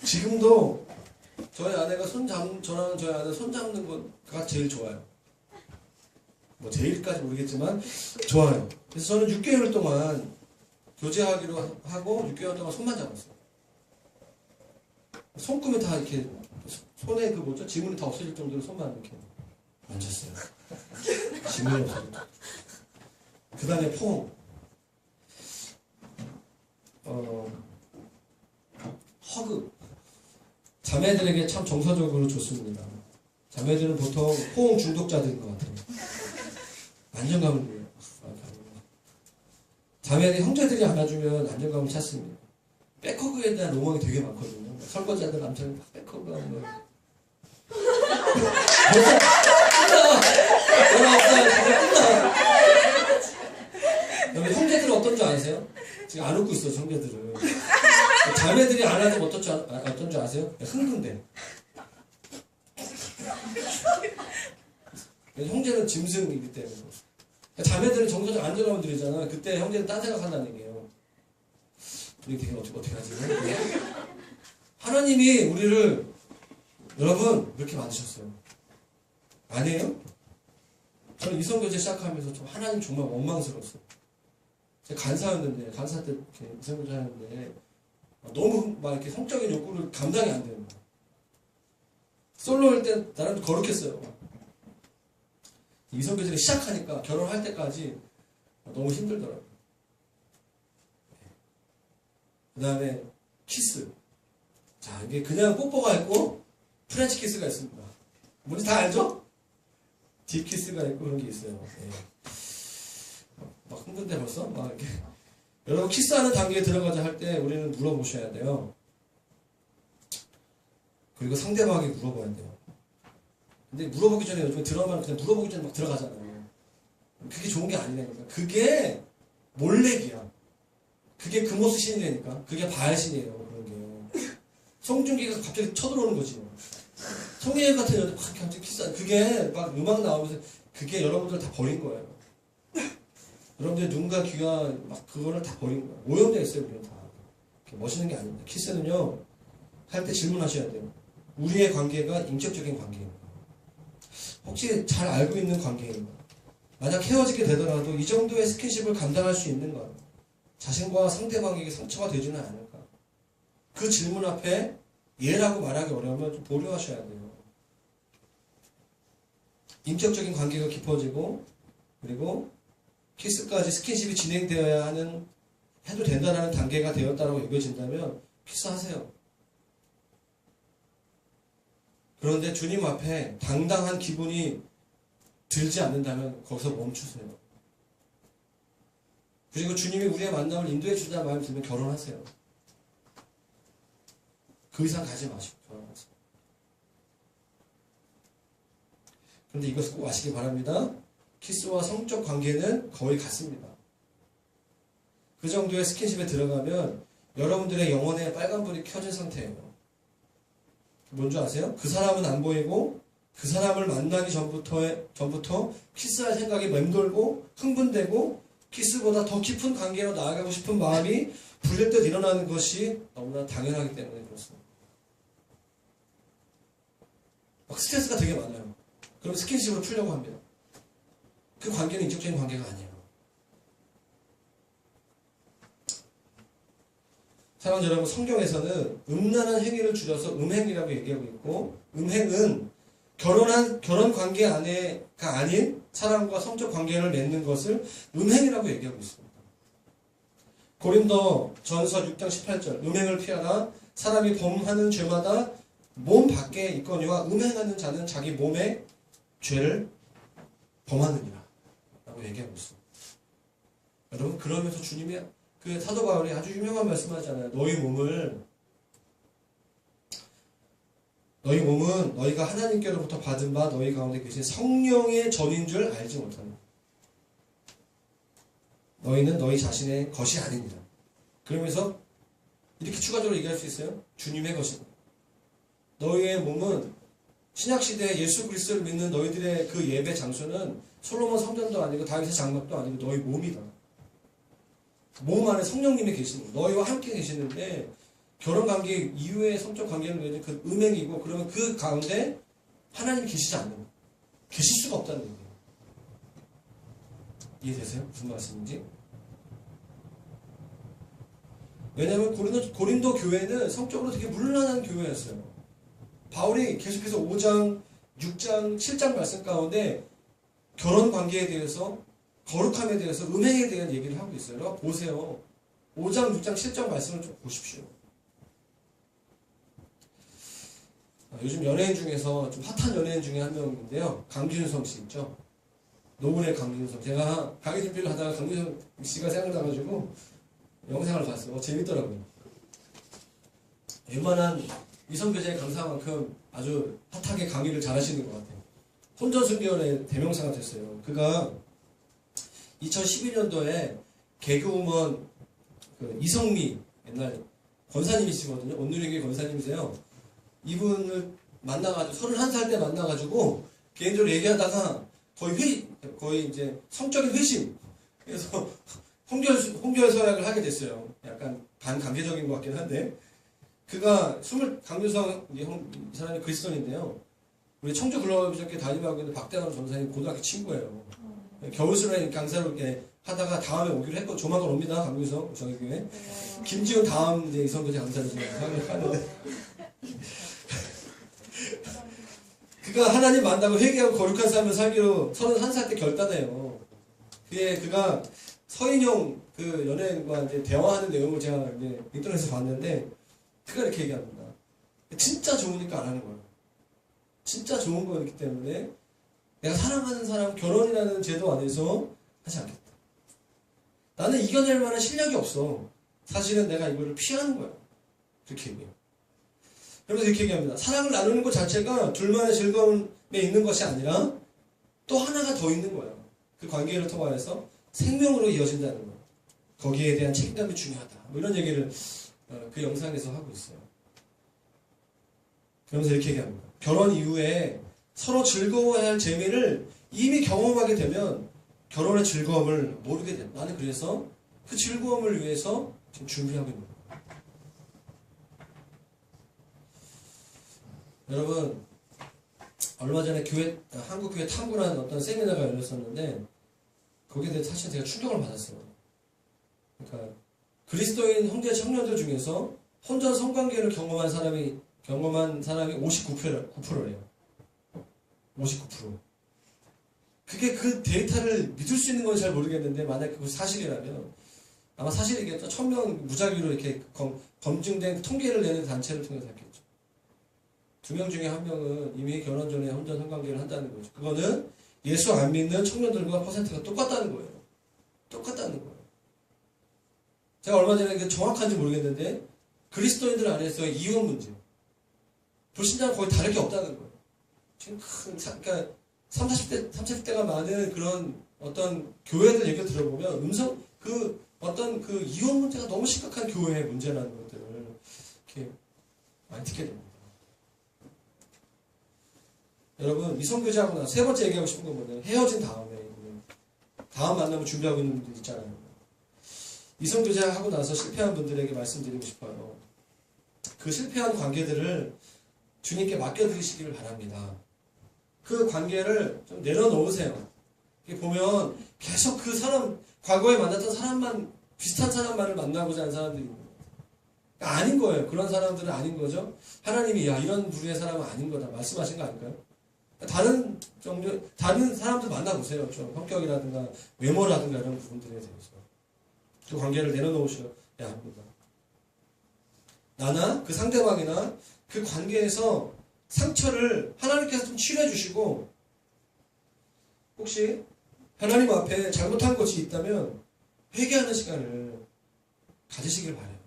지금도 저희 아내가 저랑 저희 아내 손 잡는 거가 제일 좋아요. 뭐 제일까지 모르겠지만 좋아요. 그래서 저는 6개월 동안 교제하기로 하고 6개월 동안 손만 잡았어요. 손금이 다 이렇게 손에 그 뭐죠? 지문이 다 없어질 정도로 손만 이렇게 만졌어요. 지문이 없어질 정도. 그 다음에 폼. 허그. 자매들에게 참 정서적으로 좋습니다. 자매들은 보통 호응 중독자들인 것 같아요. 안정감을 줘요. 자매들 형제들이 안아주면 안정감을 찾습니다. 백허그에 대한 로망이 되게 많거든요. 설거지하는 남자는 백허그 하는 거. 벌써 끝나! 연락 없어요. 정말 끝나! 형제들 어떤 줄 아세요? 지금 안 웃고 있어, 형제들은. 자매들이 안 하면 어떤 줄 아세요? 흥분돼. 형제는 짐승이기 때문에. 자매들은 정서적 안전함들이잖아. 그때 형제는 딴 생각한다는 얘기예요. 우리 되게 어떻게 하지? 하나님이 우리를 여러분 이렇게 만드셨어요. 아니에요? 저는 이성교제 시작하면서 좀 하나님 정말 원망스러웠어요. 제가 간사였는데 간사 때 이렇게 이성교제 하는데 너무 막 이렇게 성적인 욕구를 감당이 안 되는 거야. 솔로 할 때 나름 거룩했어요. 이성교제를 시작하니까 결혼할 때까지 너무 힘들더라고요. 그 다음에 키스. 자, 이게 그냥 뽀뽀가 있고 프렌치 키스가 있습니다. 뭔지 다 알죠? 딥키스가 있고 그런 게 있어요. 네. 막 흥분돼 벌써? 막 이렇게. 여러분 키스하는 단계에 들어가자 할 때 우리는 물어보셔야 돼요. 그리고 상대방에게 물어봐야 돼요. 근데 물어보기 전에 요즘 드라마는 그냥 물어보기 전에 막 들어가잖아요. 그게 좋은 게 아니라니까. 그게 몰래기야. 그게 금오스 신이라니까. 그게 바알신이에요. 그런 게. 송중기가 갑자기 쳐들어오는 거지. 송혜일 같은 여자 막 갑자기 키스하는 그게 막 음악 나오면서 그게 여러분들 다 버린 거예요. 여러분들 눈과 귀가 막 그거를 다 버린 거예요. 오염되어 있어요. 우리는 다. 멋있는 게 아닙니다. 키스는요. 할 때 질문하셔야 돼요. 우리의 관계가 인격적인 관계입니다. 혹시 잘 알고 있는 관계인가? 만약 헤어지게 되더라도 이 정도의 스킨십을 감당할 수 있는가? 자신과 상대방에게 상처가 되지는 않을까? 그 질문 앞에 예라고 말하기 어려우면 좀 보류하셔야 돼요. 인격적인 관계가 깊어지고 그리고 키스까지 스킨십이 진행되어야 하는 해도 된다는 단계가 되었다고 여겨진다면 키스하세요. 그런데 주님 앞에 당당한 기분이 들지 않는다면 거기서 멈추세요. 그리고 주님이 우리의 만남을 인도해 주자는 마음이 들면 결혼하세요. 그 이상 가지 마시고 결혼하세요. 그런데 이것을 꼭 아시기 바랍니다. 키스와 성적 관계는 거의 같습니다. 그 정도의 스킨십에 들어가면 여러분들의 영혼에 빨간불이 켜진 상태예요. 뭔지 아세요? 그 사람은 안 보이고 그 사람을 만나기 전부터 키스할 생각이 맴돌고 흥분되고 키스보다 더 깊은 관계로 나아가고 싶은 마음이 불현듯 일어나는 것이 너무나 당연하기 때문에 그렇습니다. 막 스트레스가 되게 많아요. 그럼 스킨십으로 풀려고 합니다. 그 관계는 인격적인 관계가 아니에요. 사랑하는 여러분, 성경에서는 음란한 행위를 줄여서 음행이라고 얘기하고 있고, 음행은 결혼 관계 안에가 아닌 사람과 성적 관계를 맺는 것을 음행이라고 얘기하고 있습니다. 고린도 전서 6장 18절, 음행을 피하라. 사람이 범하는 죄마다 몸 밖에 있거니와 음행하는 자는 자기 몸에 죄를 범하느니라 라고 얘기하고 있습니다. 여러분, 그러면서 주님이 그 사도 바울이 아주 유명한 말씀하잖아요. 너희 몸은 너희가 하나님께로부터 받은 바 너희 가운데 계신 성령의 전인 줄 알지 못한다. 너희는 너희 자신의 것이 아닙니다. 그러면서 이렇게 추가적으로 얘기할 수 있어요. 주님의 것입니다. 너희의 몸은 신약시대에 예수 그리스도를 믿는 너희들의 그 예배 장소는 솔로몬 성전도 아니고 다윗의 장막도 아니고 너희 몸이다. 몸 안에 성령님이 계시는 너희와 함께 계시는데 결혼관계 이후에 성적 관계를 맺는 그 음행이고 그러면 그 가운데 하나님이 계시지 않는 계실 수가 없다는 얘기예요. 이해되세요? 무슨 말씀인지? 왜냐하면 고린도 교회는 성적으로 되게 문란한 교회였어요. 바울이 계속해서 5장, 6장, 7장 말씀 가운데 결혼관계에 대해서 거룩함에 대해서 음행에 대한 얘기를 하고 있어요. 여러분 보세요. 5장, 6장, 7장 말씀을 좀 보십시오. 요즘 연예인 중에서 좀 핫한 연예인 중에 한 명인데요. 강균성 씨 있죠? 노을의 강균성. 제가 강의 준비를 하다가 강균성 씨가 생각나가지고 영상을 봤어요. 재밌더라고요. 웬만한 이성교제 강사만큼 아주 핫하게 강의를 잘하시는 것 같아요. 혼전순결의 대명사가 됐어요. 그가 2012년도에 개그우먼 그 이성미 옛날 권사님이시거든요. 온누리교회 권사님이세요. 이분을 만나가지고 31살 때 만나가지고 개인적으로 얘기하다가 거의 이제 성적인 회심. 그래서 홍결 서약을 하게 됐어요. 약간 반강제적인 것 같긴 한데 그가 강교성 이 사람이 그리스도인인데요. 우리 청주 글로벌비전교회 담임하고 있는 박대환 전사님 고등학교 친구예요. 겨울수련회 강사로 이렇게 하다가 다음에 오기로 했고 조만간 옵니다. 강교성 정의교회. 김지훈 다음 이제 이성교제 강사를 지금 하는데 그가 하나님 만나고 회개하고 거룩한 삶을 살기로 31살 때 결단해요. 그가 서인용 그 연예인과 이제 대화하는 내용을 제가 이제 인터넷에서 봤는데 그가 이렇게 얘기합니다. 진짜 좋으니까 안 하는 거예요. 진짜 좋은 거였기 때문에 내가 사랑하는 사람 결혼이라는 제도 안에서 하지 않겠다. 나는 이겨낼 만한 실력이 없어. 사실은 내가 이거를 피하는 거야. 그렇게 얘기해요. 그러면서 이렇게 얘기합니다. 사랑을 나누는 것 자체가 둘만의 즐거움에 있는 것이 아니라 또 하나가 더 있는 거예요. 그 관계를 통하여서 생명으로 이어진다는 거예요. 거기에 대한 책임감이 중요하다. 뭐 이런 얘기를 그 영상에서 하고 있어요. 그러면서 이렇게 얘기합니다. 결혼 이후에 서로 즐거워해야 할 재미를 이미 경험하게 되면 결혼의 즐거움을 모르게 돼요. 나는 그래서 그 즐거움을 위해서 지금 준비하고 있는 거예요. 여러분, 얼마 전에 한국교회 탐구라는 어떤 세미나가 열렸었는데 거기에 대해서 사실 제가 충격을 받았어요. 그러니까 그리스도인 형제 청년들 중에서 혼전 성관계를 경험한 사람이 59%래요. 59%. 그게 그 데이터를 믿을 수 있는 건 잘 모르겠는데 만약 그거 사실이라면 아마 사실이겠죠. 1000명 무작위로 이렇게 검증된 통계를 내는 단체를 통해서 했겠죠. 2명 중에 1명은 이미 결혼 전에 혼전 성관계를 한다는 거죠. 그거는 예수 안 믿는 청년들과 퍼센트가 똑같다는 거예요. 똑같다는 거예요. 제가 얼마 전에 그 정확한지 모르겠는데 그리스도인들 안에서의 이혼 문제 불신자는 거의 다를 게 없다는 거예요. 지금 그러니까 30대가 많은 그런 어떤 교회들 얘기를 들어보면 어떤 그 이혼 문제가 너무 심각한 교회의 문제라는 것들을 이렇게 많이 듣게 됩니다. 여러분, 이성교제하고 나서 세 번째 얘기하고 싶은 건 뭐냐면 헤어진 다음에 다음 만남을 준비하고 있는 분들 있잖아요. 이성교제하고 나서 실패한 분들에게 말씀드리고 싶어요. 그 실패한 관계들을 주님께 맡겨드리시기를 바랍니다. 그 관계를 좀 내려놓으세요. 보면 계속 그 사람, 과거에 만났던 사람만, 비슷한 사람만을 만나고자 하는 사람들이 있는 거예요. 그러니까 아닌 거예요. 그런 사람들은 아닌 거죠. 하나님이 야 이런 부류의 사람은 아닌 거다 말씀하신 거 아닐까요? 다른 사람들 만나보세요. 좀 성격이라든가 외모라든가 이런 부분들에 대해서 그 관계를 내려놓으셔야 합니다. 나나 그 상대방이나 그 관계에서 상처를 하나님께서 좀 치료해 주시고 혹시 하나님 앞에 잘못한 것이 있다면 회개하는 시간을 가지시길 바라요.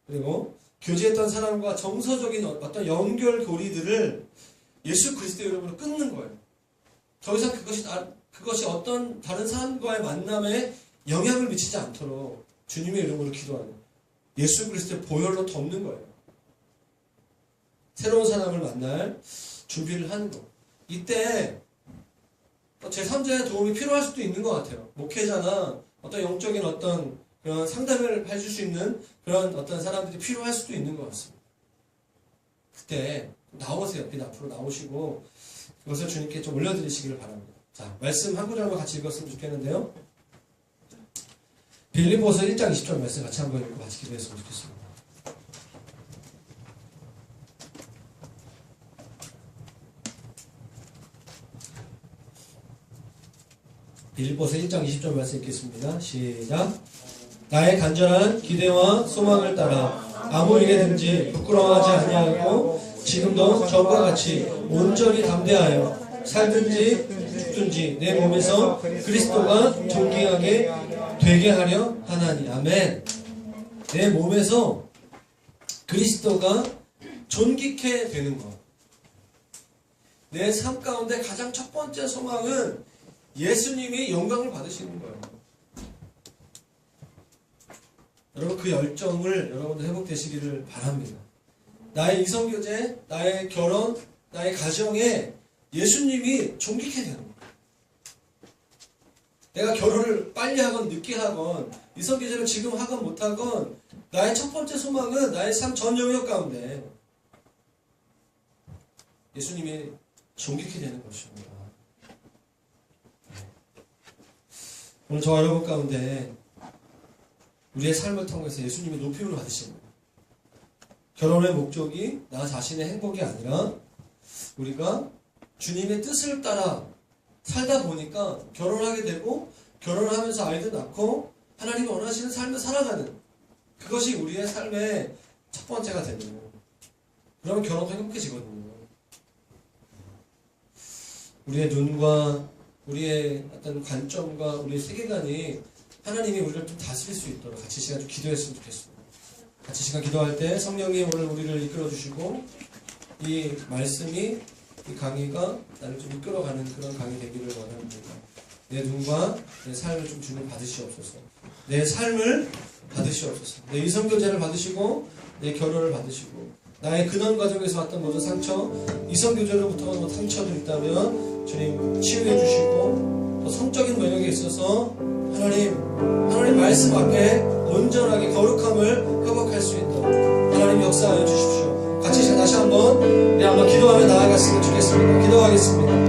그리고 교제했던 사람과 정서적인 어떤 연결고리들을 예수 그리스도의 이름으로 끊는 거예요. 더 이상 그것이 어떤 다른 사람과의 만남에 영향을 미치지 않도록 주님의 이름으로 기도하는 예수 그리스도의 보혈로 덮는 거예요. 새로운 사람을 만날 준비를 하는 거. 이때 제3자의 도움이 필요할 수도 있는 것 같아요. 목회자나 어떤 영적인 어떤 그런 상담을 해줄 수 있는 그런 어떤 사람들이 필요할 수도 있는 것 같습니다. 그때 나오세요. 앞으로 나오시고 그것을 주님께 좀 올려드리시기를 바랍니다. 자, 말씀 한 구절만 같이 읽었으면 좋겠는데요. 빌립보서 1장 20절 말씀 같이 한번 읽고 같이 기도했으면 좋겠습니다. 빌립보서 1장 20절 말씀 읽겠습니다. 시작. 나의 간절한 기대와 소망을 따라 아무 일에든지 부끄러워하지 아니하고 지금도 전과 같이 온전히 담대하여 살든지 죽든지 내 몸에서 그리스도가 존귀하게 되게 하려 하나니. 아멘. 내 몸에서 그리스도가 존귀케 되는 것. 내 삶 가운데 가장 첫 번째 소망은 예수님이 영광을 받으시는 거예요. 여러분 그 열정을 여러분들 회복되시기를 바랍니다. 나의 이성교제, 나의 결혼, 나의 가정에 예수님이 존귀케 되는 거예요. 내가 결혼을 빨리 하건 늦게 하건 이성교제를 지금 하건 못하건 나의 첫 번째 소망은 나의 삶 전 영역 가운데 예수님이 존귀케 되는 것입니다. 오늘 저와 여러분 가운데 우리의 삶을 통해서 예수님이 높임을 받으시는 거예요. 결혼의 목적이 나 자신의 행복이 아니라 우리가 주님의 뜻을 따라 살다 보니까 결혼하게 되고 결혼을 하면서 아이들 낳고 하나님이 원하시는 삶을 살아가는 그것이 우리의 삶의 첫 번째가 되는 거예요. 그러면 결혼도 행복해지거든요. 우리의 눈과 우리의 어떤 관점과 우리의 세계관이 하나님이 우리를 좀 다스릴 수 있도록 같이 시간 좀 기도했으면 좋겠습니다. 같이 시간 기도할 때 성령이 오늘 우리를 이끌어 주시고 이 말씀이 이 강의가 나를 좀 이끌어가는 그런 강의 되기를 원합니다. 내 눈과 내 삶을 좀 주님 받으시옵소서. 내 삶을 받으시옵소서. 내 이성교제를 받으시고 내 결혼을 받으시고 나의 근원 과정에서 왔던 모든 상처, 이성교제로부터 온 상처도 있다면 주님 치유해 주시고 또 성적인 영역에 있어서 하나님 말씀 앞에 온전하게 거룩함을 회복할 수 있도록 하나님 역사하여 주십시오. 같이 다시 한번 한번 기도하며 나아갔으면 좋겠습니다. 기도하겠습니다.